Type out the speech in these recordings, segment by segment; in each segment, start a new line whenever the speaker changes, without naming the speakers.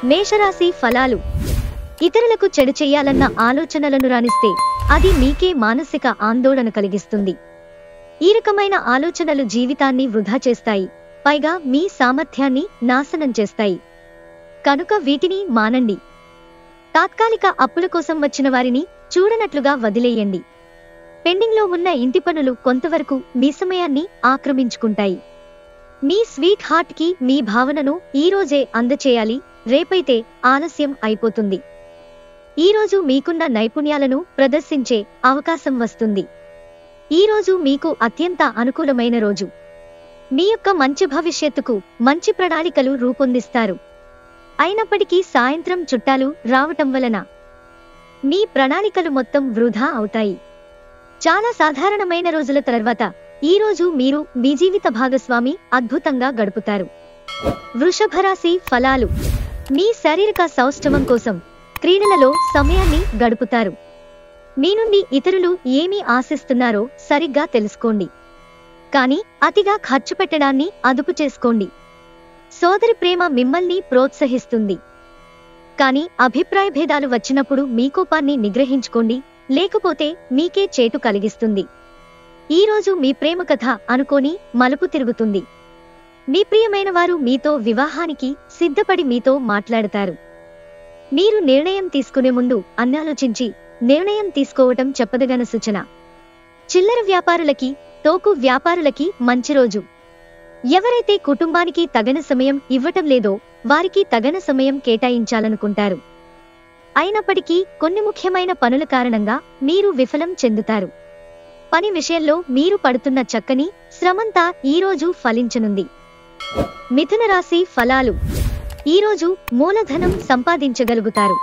మేషరాశి ఫలాలు. ఇతరులకు చెడు చెయ్యాలన్న ఆలోచనలను రానిస్తే అది మీకే మానసిక ఆందోళన కలిగిస్తుంది. ఈ రకమైన ఆలోచనలు జీవితాన్ని వృధా చేస్తాయి, పైగా మీ సామర్థ్యాన్ని నాశనం చేస్తాయి. కనుక వీటిని మానండి. తాత్కాలిక అప్పుల కోసం వచ్చిన వారిని చూడనట్లుగా వదిలేయండి. పెండింగ్లో ఉన్న ఇంటి పనులు కొంతవరకు మీ సమయాన్ని ఆక్రమించుకుంటాయి. మీ స్వీట్ హార్ట్ కి మీ భావనను ఈరోజే అందచేయాలి, రేపైతే ఆలస్యం అయిపోతుంది. ఈరోజు మీకున్న నైపుణ్యాలను ప్రదర్శించే అవకాశం వస్తుంది. ఈరోజు మీకు అత్యంత అనుకూలమైన రోజు. మీ యొక్క మంచి భవిష్యత్తుకు మంచి ప్రణాళికలు రూపొందిస్తారు. అయినప్పటికీ సాయంత్రం చుట్టాలు రావటం వలన మీ ప్రణాళికలు మొత్తం వృధా అవుతాయి. చాలా సాధారణమైన రోజుల తర్వాత ఈరోజు మీరు మీ జీవిత భాగస్వామి అద్భుతంగా గడుపుతారు. వృషభరాశి ఫలాలు. మీ శారీరక సౌష్ఠవం కోసం క్రీడలలో సమయాన్ని గడుపుతారు. మీ నుండి ఇతరులు ఏమి ఆశిస్తున్నారో సరిగ్గా తెలుసుకోండి. కానీ అతిగా ఖర్చు పెట్టడాన్ని అదుపు చేసుకోండి. సోదరి ప్రేమ మిమ్మల్ని ప్రోత్సహిస్తుంది. కానీ అభిప్రాయ భేదాలు వచ్చినప్పుడు మీ కోపాన్ని నిగ్రహించుకోండి, లేకపోతే మీకే చేటు కలిగిస్తుంది. ఈరోజు మీ ప్రేమ కథ అనుకోని మలుపు తిరుగుతుంది. మీ ప్రియమైన వారు మీతో వివాహానికి సిద్ధపడి మీతో మాట్లాడతారు. మీరు నిర్ణయం తీసుకునే ముందు అన్నాలోచించి నిర్ణయం తీసుకోవటం చెప్పదగిన సూచన. చిల్లర వ్యాపారులకి, తోకు వ్యాపారులకి మంచి రోజు. ఎవరైతే కుటుంబానికి తగిన సమయం ఇవ్వటం లేదో వారికి తగిన సమయం కేటాయించాలనుకుంటారు. అయినప్పటికీ కొన్ని ముఖ్యమైన పనుల కారణంగా మీరు విఫలం చెందుతారు. పని విషయంలో మీరు పడుతున్న చక్కని శ్రమంతా ఈరోజు ఫలించనుంది. మిథున రాశి ఫలాలు. ఈరోజు మూలధనం సంపాదించగలుగుతారు.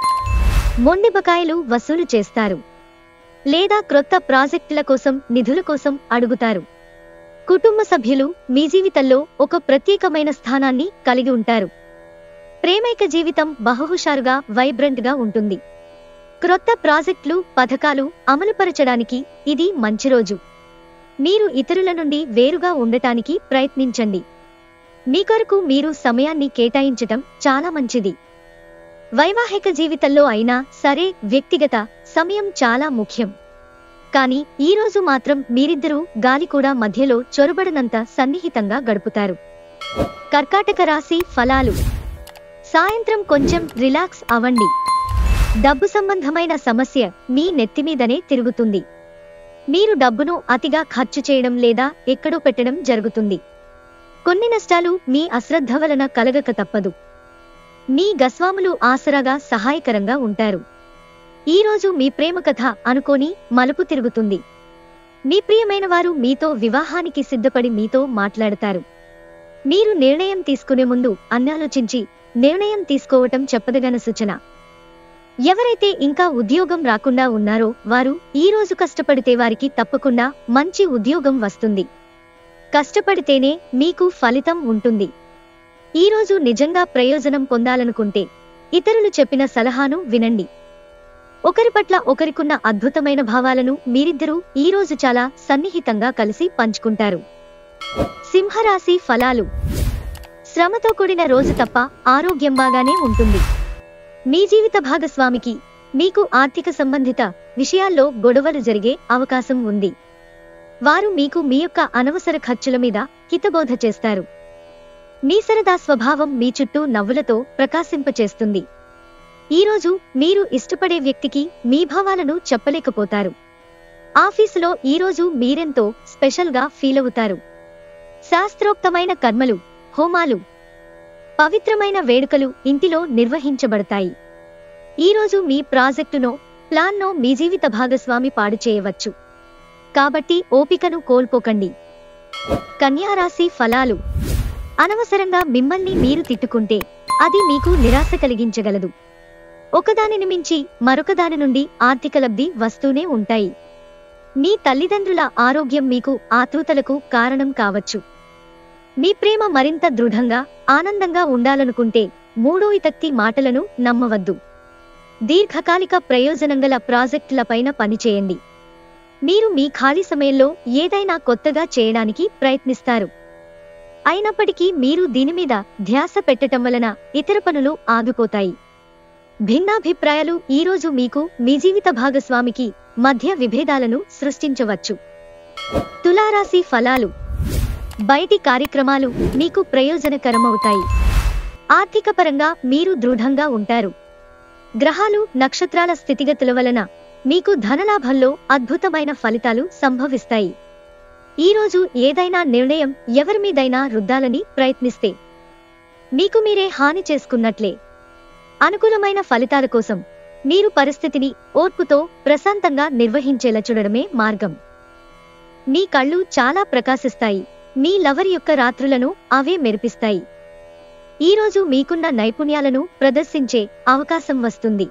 మొండి బకాయిలు వసూలు చేస్తారు. లేదా క్రొత్త ప్రాజెక్టుల కోసం నిధుల కోసం అడుగుతారు. కుటుంబ సభ్యులు మీ జీవితంలో ఒక ప్రత్యేకమైన స్థానాన్ని కలిగి ఉంటారు. ప్రేమైక జీవితం బహుహుషారుగా వైబ్రెంట్గా ఉంటుంది. క్రొత్త ప్రాజెక్టులు, పథకాలు అమలుపరచడానికి ఇది మంచి రోజు. మీరు ఇతరుల నుండి వేరుగా ఉండటానికి ప్రయత్నించండి. మీ కొరకు మీరు సమయాన్ని కేటాయించటం చాలా మంచిది. వైవాహిక జీవితంలో అయినా సరే వ్యక్తిగత సమయం చాలా ముఖ్యం. కానీ ఈరోజు మాత్రం మీరిద్దరూ గాలి కూడా మధ్యలో చొరబడనంత సన్నిహితంగా గడుపుతారు. కర్కాటక రాశి ఫలాలు. సాయంత్రం కొంచెం రిలాక్స్ అవ్వండి. డబ్బు సంబంధమైన సమస్య మీ నెత్తిమీదనే తిరుగుతుంది. మీరు డబ్బును అతిగా ఖర్చు చేయడం లేదా ఎక్కడో పెట్టడం జరుగుతుంది. కొన్ని నష్టాలు మీ అశ్రద్ధ వలన కలగక తప్పదు. మీ గస్వాములు ఆసరాగా సహాయకరంగా ఉంటారు. ఈరోజు మీ ప్రేమ కథ అనుకోని మలుపు తిరుగుతుంది. మీ ప్రియమైన వారు మీతో వివాహానికి సిద్ధపడి మీతో మాట్లాడతారు. మీరు నిర్ణయం తీసుకునే ముందు అన్నాలోచించి నిర్ణయం తీసుకోవటం చెప్పదగిన సూచన. ఎవరైతే ఇంకా ఉద్యోగం రాకుండా ఉన్నారో వారు ఈరోజు కష్టపడితే వారికి తప్పకుండా మంచి ఉద్యోగం వస్తుంది. కష్టపడితేనే మీకు ఫలితం ఉంటుంది. ఈరోజు నిజంగా ప్రయోజనం పొందాలనుకుంటే ఇతరులు చెప్పిన సలహాను వినండి. ఒకరి పట్ల ఒకరికున్న అద్భుతమైన భావాలను మీరిద్దరూ ఈరోజు చాలా సన్నిహితంగా కలిసి పంచుకుంటారు. సింహరాశి ఫలాలు. శ్రమతో కూడిన రోజు తప్ప ఆరోగ్యం బాగానే ఉంటుంది. మీ జీవిత భాగస్వామికి మీకు ఆర్థిక సంబంధిత విషయాల్లో గొడవలు జరిగే అవకాశం ఉంది. వారు మీకు మీ యొక్క అనవసర ఖర్చుల మీద హితబోధ చేస్తారు. మీ సరదా స్వభావం మీ చుట్టూ నవ్వులతో ప్రకాశింపచేస్తుంది. ఈరోజు మీరు ఇష్టపడే వ్యక్తికి మీ భావాలను చెప్పలేకపోతారు. ఆఫీసులో ఈరోజు మీరెంతో స్పెషల్గా ఫీలవుతారు. శాస్త్రోక్తమైన కర్మలు, హోమాలు, పవిత్రమైన వేడుకలు ఇంటిలో నిర్వహించబడతాయి. ఈరోజు మీ ప్రాజెక్టునో ప్లాన్నో మీ జీవిత భాగస్వామి పాడు చేయవచ్చు. కాబట్టి ఓపికను కోల్పోకండి. కన్యారాశి ఫలాలు. అనవసరంగా మిమ్మల్ని మీరు తిట్టుకుంటే అది మీకు నిరాశ కలిగించగలదు. ఒకదానిని మించి మరొకదాని నుండి ఆర్థిక లబ్ధి వస్తూనే ఉంటాయి. మీ తల్లిదండ్రుల ఆరోగ్యం మీకు ఆతృతలకు కారణం కావచ్చు. మీ ప్రేమ మరింత దృఢంగా, ఆనందంగా ఉండాలనుకుంటే మూడో ఇతక్తి మాటలను నమ్మవద్దు. దీర్ఘకాలిక ప్రయోజనంగల ప్రాజెక్టులపైన పనిచేయండి. మీరు మీ ఖాళీ సమయంలో ఏదైనా కొత్తగా చేయడానికి ప్రయత్నిస్తారు. అయినప్పటికీ మీరు దీనిమీద ధ్యాస పెట్టటం వలన ఇతర పనులు ఆగిపోతాయి. భిన్నాభిప్రాయాలు ఈరోజు మీకు మీ జీవిత భాగస్వామికి మధ్య విభేదాలను సృష్టించవచ్చు. తులారాశి ఫలాలు. బయటి కార్యక్రమాలు మీకు ప్రయోజనకరమవుతాయి. ఆర్థికపరంగా మీరు దృఢంగా ఉంటారు. గ్రహాలు, నక్షత్రాల స్థితిగతుల వలన మీకు ధనలాభంలో అద్భుతమైన ఫలితాలు సంభవిస్తాయి. ఈరోజు ఏదైనా నిర్ణయం ఎవరిమీదైనా రుద్దాలని ప్రయత్నిస్తే మీకు మీరే హాని చేసుకున్నట్లే. అనుకూలమైన ఫలితాల కోసం మీరు పరిస్థితిని ఓర్పుతో ప్రశాంతంగా నిర్వహించేలా చూడడమే మార్గం. మీ కళ్ళు చాలా ప్రకాశిస్తాయి. మీ లవర్ యొక్క రాత్రులను అవే మెరిపిస్తాయి. ఈరోజు మీకున్న నైపుణ్యాలను ప్రదర్శించే అవకాశం వస్తుంది.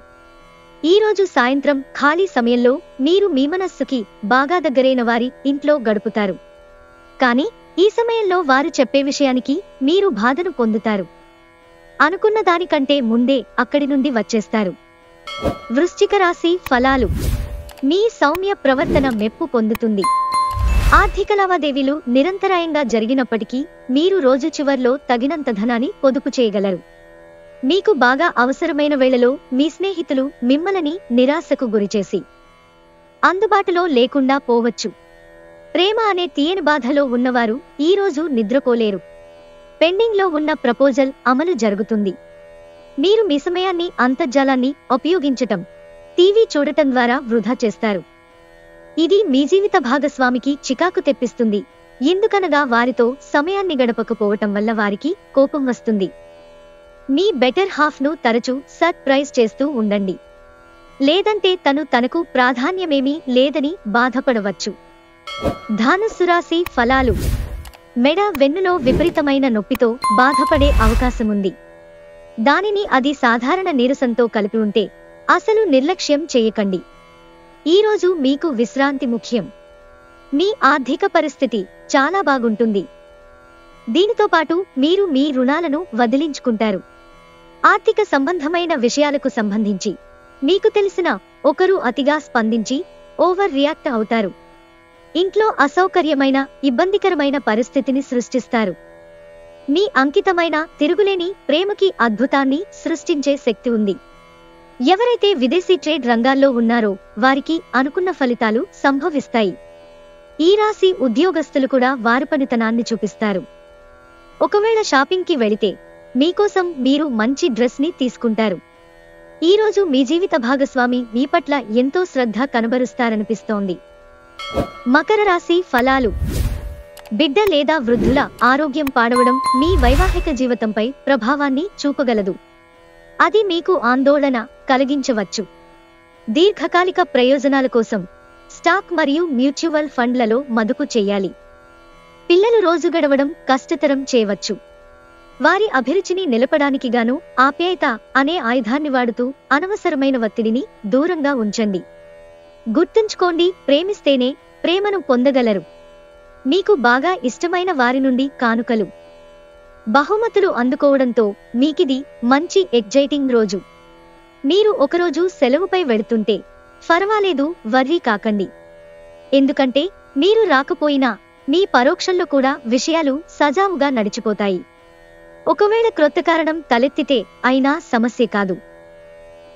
ఈరోజు సాయంత్రం ఖాళీ సమయంలో మీరు మీ మనస్సుకి బాగా దగ్గరైన వారి ఇంట్లో గడుపుతారు. కానీ ఈ సమయంలో వారు చెప్పే విషయానికి మీరు బాధను పొందుతారు. అనుకున్న దానికంటే ముందే అక్కడి నుండి వచ్చేస్తారు. వృశ్చిక రాశి ఫలాలు. మీ సౌమ్య ప్రవర్తన మెప్పు పొందుతుంది. ఆర్థిక లావాదేవీలు నిరంతరాయంగా జరిగినప్పటికీ మీరు రోజు చివర్లో తగినంత ధనాన్ని పొదుపు చేయగలరు. మీకు బాగా అవసరమైన వేళలో మీ స్నేహితులు మిమ్మల్ని నిరాశకు గురిచేసి అందుబాటులో లేకుండా పోవచ్చు. ప్రేమ అనే తీయని బాధలో ఉన్నవారు ఈరోజు నిద్రపోలేరు. పెండింగ్లో ఉన్న ప్రపోజల్ అమలు జరుగుతుంది. మీరు మీ సమయాన్ని అంతర్జాలాన్ని ఉపయోగించటం, టీవీ చూడటం ద్వారా వృధా చేస్తారు. ఇది మీ జీవిత భాగస్వామికి చికాకు తెప్పిస్తుంది. ఎందుకనగా వారితో సమయాన్ని గడపకపోవటం వల్ల వారికి కోపం వస్తుంది. మీ బెటర్ హాఫ్ను తరచూ సర్ప్రైజ్ చేస్తూ ఉండండి. లేదంటే తనకు ప్రాధాన్యమేమీ లేదని బాధపడవచ్చు. ధనుస్సు రాశి ఫలాలు. మెడ, వెన్నులో విపరీతమైన నొప్పితో బాధపడే అవకాశముంది. దానిని అది సాధారణ నీరసంతో కలిపి ఉంటే అసలు నిర్లక్ష్యం చేయకండి. ఈరోజు మీకు విశ్రాంతి ముఖ్యం. మీ ఆర్థిక పరిస్థితి చాలా బాగుంటుంది. దీనితో పాటు మీరు మీ రుణాలను వదిలించుకుంటారు. ఆర్థిక సంబంధమైన విషయాలకు సంబంధించి మీకు తెలిసిన ఒకరు అతిగా స్పందించి ఓవర్ రియాక్ట్ అవుతారు. ఇంట్లో అసౌకర్యమైన, ఇబ్బందికరమైన పరిస్థితిని సృష్టిస్తారు. మీ అంకితమైన, తిరుగులేని ప్రేమకి అద్భుతాన్ని సృష్టించే శక్తి ఉంది. ఎవరైతే విదేశీ ట్రేడ్ రంగాల్లో ఉన్నారో వారికి అనుకున్న ఫలితాలు సంభవిస్తాయి. ఈ రాశి ఉద్యోగస్తులు కూడా వారి పనితనాన్ని చూపిస్తారు. ఒకవేళ షాపింగ్కి వెళితే మీకోసం మీరు మంచి డ్రెస్ ని తీసుకుంటారు. ఈరోజు మీ జీవిత భాగస్వామి మీ పట్ల ఎంతో శ్రద్ధ కనబరుస్తారనిపిస్తోంది. మకర రాశి ఫలాలు. బిడ్డ లేదా వృద్ధుల ఆరోగ్యం పాడవడం మీ వైవాహిక జీవితంపై ప్రభావాన్ని చూపగలదు. అది మీకు ఆందోళన కలిగించవచ్చు. దీర్ఘకాలిక ప్రయోజనాల కోసం స్టాక్ మరియు మ్యూచువల్ ఫండ్లలో మదుపు చేయాలి. పిల్లలు రోజు గడవడం కష్టతరం చేయవచ్చు. వారి అభిరుచిని నిలపడానికి గాను ఆప్యాయత అనే ఆయుధాన్ని వాడుతూ అనవసరమైన ఒత్తిడిని దూరంగా ఉంచండి. గుర్తుంచుకోండి, ప్రేమిస్తేనే ప్రేమను పొందగలరు. మీకు బాగా ఇష్టమైన వారి నుండి కానుకలు, బహుమతులు అందుకోవడంతో మీకిది మంచి ఎగ్జైటింగ్ రోజు. మీరు ఒకరోజు సెలవుపై వెళుతుంటే పర్వాలేదు, వర్రీ కాకండి. ఎందుకంటే మీరు రాకపోయినా మీ పరోక్షంలో కూడా విషయాలు సజావుగా నడిచిపోతాయి. ఒకవేళ క్రొత్త కారణం తలెత్తితే అయినా సమస్య కాదు.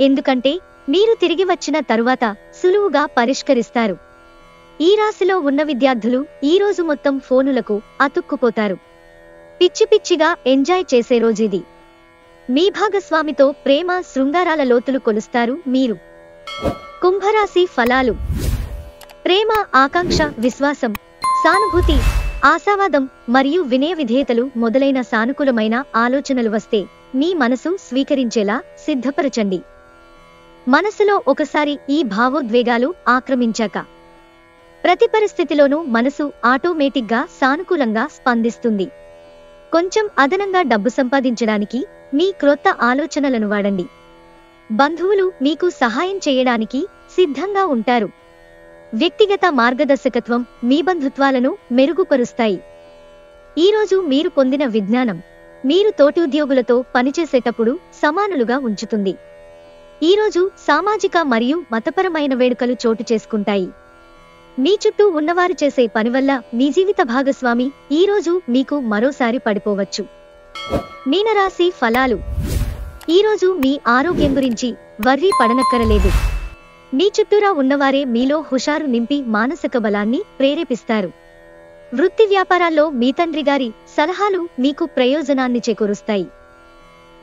ఎందుకంటే మీరు తిరిగి వచ్చిన తరువాత సులువుగా పరిష్కరిస్తారు. ఈ రాశిలో ఉన్న విద్యార్థులు ఈరోజు మొత్తం ఫోనులకు అతుక్కుపోతారు. పిచ్చి పిచ్చిగా ఎంజాయ్ చేసే రోజుది. మీ భాగస్వామితో ప్రేమ, శృంగారాల లోతులు కొలుస్తారు మీరు. కుంభరాశి ఫలాలు. ప్రేమ, ఆకాంక్ష, విశ్వాసం, సానుభూతి, ఆశావాదం మరియు వినయ విధేయతలు మొదలైన సానుకూలమైన ఆలోచనలు వస్తే మీ మనసు స్వీకరించేలా సిద్ధపరచండి. మనసులో ఒకసారి ఈ భావోద్వేగాలు ఆక్రమించాక ప్రతి పరిస్థితిలోనూ మనసు ఆటోమేటిక్గా సానుకూలంగా స్పందిస్తుంది. కొంచెం అదనంగా డబ్బు సంపాదించడానికి మీ క్రొత్త ఆలోచనలను వాడండి. బంధువులు మీకు సహాయం చేయడానికి సిద్ధంగా ఉంటారు. వ్యక్తిగత మార్గదర్శకత్వం మీ బంధుత్వాలను మెరుగుపరుస్తాయి. ఈరోజు మీరు పొందిన విజ్ఞానం మీరు తోటి ఉద్యోగులతో పనిచేసేటప్పుడు సమానులుగా ఉంచుతుంది. ఈరోజు సామాజిక మరియు మతపరమైన వేడుకలు చోటు చేసుకుంటాయి. మీ చుట్టూ ఉన్నవారు చేసే పని వల్ల మీ జీవిత భాగస్వామి ఈ రోజు మీకు మరోసారి పడిపోవచ్చు. మీనరాశి ఫలాలు. ఈరోజు మీ ఆరోగ్యం గురించి వర్రీ పడనక్కరలేదు. మీ చుట్టూరా ఉన్నవారే మీలో హుషారు నింపి మానసిక బలాన్ని ప్రేరేపిస్తారు. వృత్తి వ్యాపారాల్లో మీ తండ్రి గారి సలహాలు మీకు ప్రయోజనాన్ని చేకూరుస్తాయి.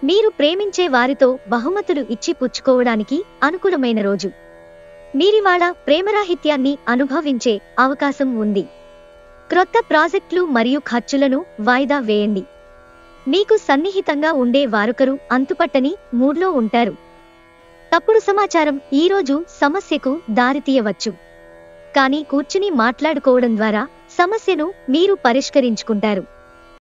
మీరు ప్రేమించే వారితో బహుమతులు ఇచ్చి పుచ్చుకోవడానికి అనుకూలమైన రోజు. మీరివాళ ప్రేమరాహిత్యాన్ని అనుభవించే అవకాశం ఉంది. క్రొత్త ప్రాజెక్టులు మరియు ఖర్చులను వాయిదా వేయండి. మీకు సన్నిహితంగా ఉండే వారొకరు అంతుపట్టని మూడ్లో ఉంటారు. తప్పుడు సమాచారం ఈరోజు సమస్యకు దారితీయవచ్చు. కానీ కూర్చుని మాట్లాడుకోవడం ద్వారా సమస్యను మీరు పరిష్కరించుకుంటారు.